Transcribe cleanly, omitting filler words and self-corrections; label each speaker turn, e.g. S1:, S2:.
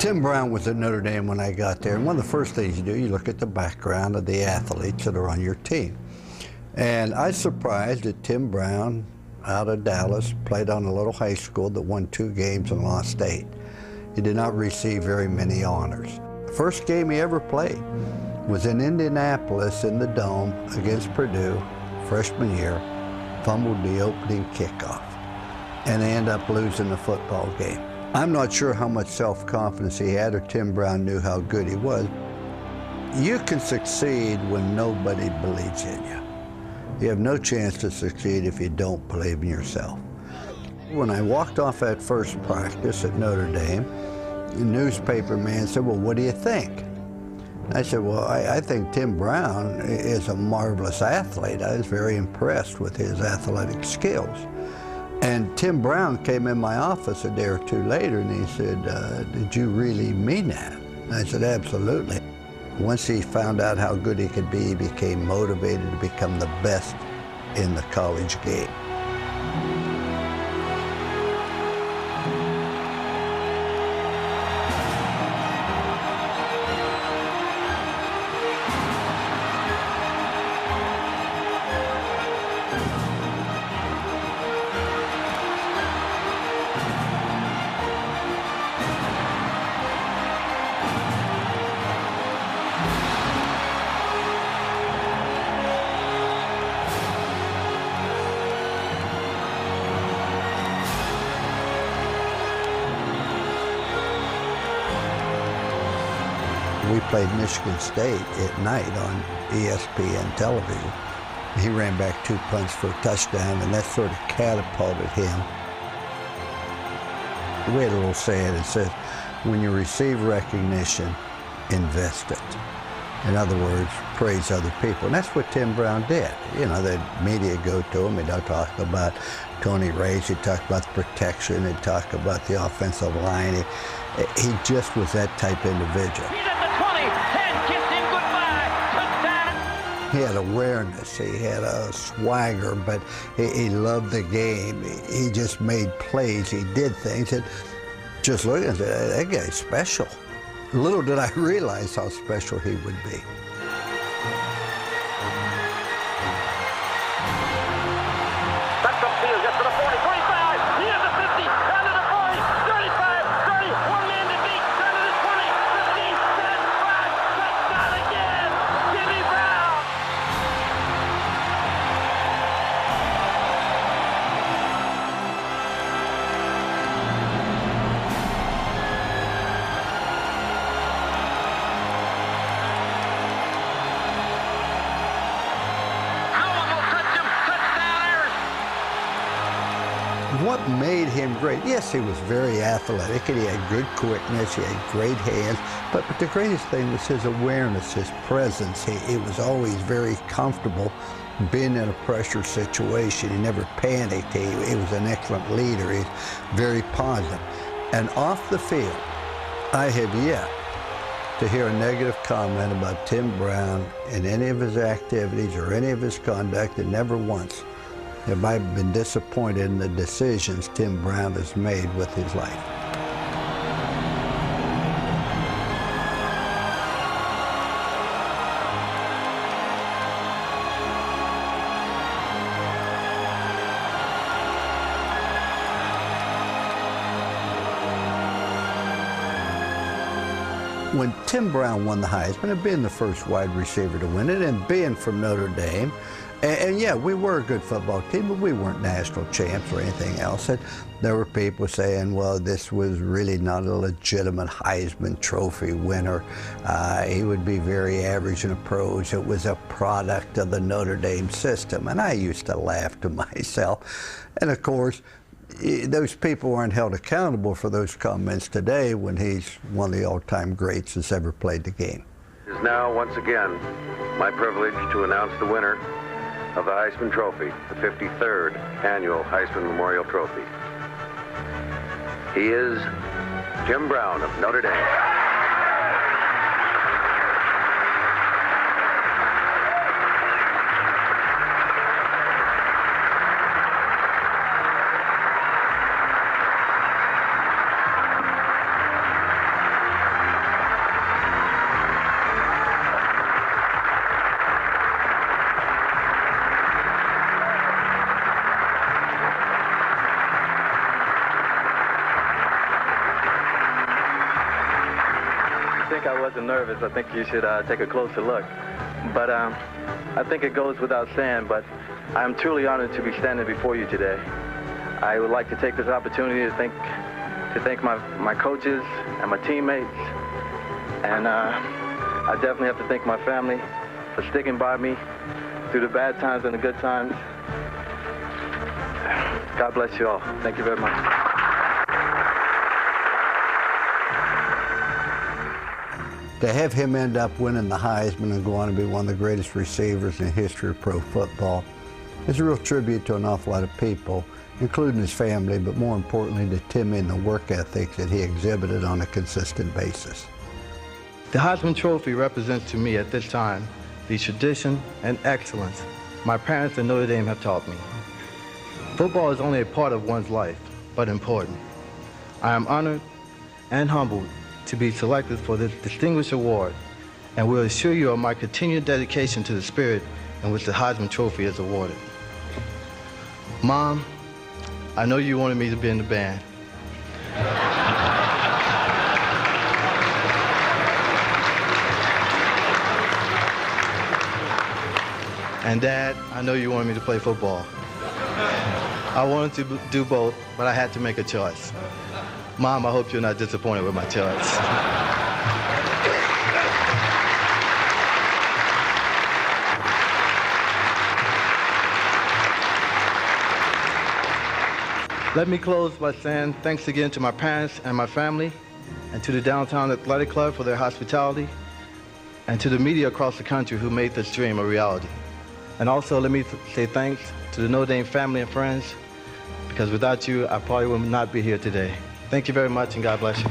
S1: Tim Brown was at Notre Dame when I got there, and one of the first things you do, you look at the background of the athletes that are on your team. And I was surprised that Tim Brown, out of Dallas, played on a little high school that won 2 games and lost 8. He did not receive very many honors. The first game he ever played was in Indianapolis in the Dome against Purdue, freshman year, fumbled the opening kickoff, and they end up losing the football game. I'm not sure how much self-confidence he had or Tim Brown knew how good he was. You can succeed when nobody believes in you. You have no chance to succeed if you don't believe in yourself. When I walked off that first practice at Notre Dame, the newspaper man said, "Well, what do you think?" I said, "Well, I think Tim Brown is a marvelous athlete. I was very impressed with his athletic skills." And Tim Brown came in my office a day or 2 later and he said, "Did you really mean that?" And I said, "Absolutely." Once he found out how good he could be, he became motivated to become the best in the college game. We played Michigan State at night on ESPN television. He ran back 2 punts for a touchdown, and that sort of catapulted him. We had a little saying that says, when you receive recognition, invest it. In other words, praise other people. And that's what Tim Brown did. You know, the media go to him, he'd talk about Tony Reyes, he'd talk about the protection, he'd talk about the offensive line. He just was that type of individual. He had awareness, he had a swagger, but he loved the game. He just made plays, he did things that just look at that guy's special. Little did I realize how special he would be.
S2: That's upfield, gets to the 40, 45, he has the 50, down to the 40, 35, 30, one man to beat, down to the 20, 15, 10, 5, touchdown again, Jimmy Brown.
S1: What made him great? Yes, he was very athletic and he had good quickness, he had great hands, but the greatest thing was his awareness, his presence. He was always very comfortable being in a pressure situation. He never panicked. He was an excellent leader. He's very positive. And off the field, I have yet to hear a negative comment about Tim Brown in any of his activities or any of his conduct, and never once have I been disappointed in the decisions Tim Brown has made with his life. When Tim Brown won the Heisman, and being the first wide receiver to win it, and being from Notre Dame, and yeah, we were a good football team, but we weren't national champs or anything else. And there were people saying, well, this was really not a legitimate Heisman Trophy winner. He would be very average in the pros. It was a product of the Notre Dame system. And I used to laugh to myself. And of course, those people aren't held accountable for those comments today when he's one of the all-time greats that's ever played the game.
S3: It is now, once again, my privilege to announce the winner of the Heisman Trophy, the 53rd Annual Heisman Memorial Trophy. He is Jim Brown of Notre Dame.
S4: think I wasn't nervous. I think you should take a closer look. But I think it goes without saying, but I'm truly honored to be standing before you today. I would like to take this opportunity to thank my coaches and my teammates. And I definitely have to thank my family for sticking by me through the bad times and the good times. God bless you all. Thank you very much.
S1: To have him end up winning the Heisman and go on to be one of the greatest receivers in the history of pro football is a real tribute to an awful lot of people, including his family, but more importantly to Tim and the work ethic that he exhibited on a consistent basis.
S4: The Heisman Trophy represents to me at this time the tradition and excellence my parents and Notre Dame have taught me. Football is only a part of one's life, but important. I am honored and humbled to be selected for this distinguished award, and will assure you of my continued dedication to the spirit in which the Heisman Trophy is awarded. Mom, I know you wanted me to be in the band. And Dad, I know you wanted me to play football. I wanted to do both, but I had to make a choice. Mom, I hope you're not disappointed with my choice. Let me close by saying thanks again to my parents and my family, and to the Downtown Athletic Club for their hospitality, and to the media across the country who made this dream a reality. And also let me say thanks to the Notre Dame family and friends, because without you, I probably would not be here today. Thank you very much, and God bless you.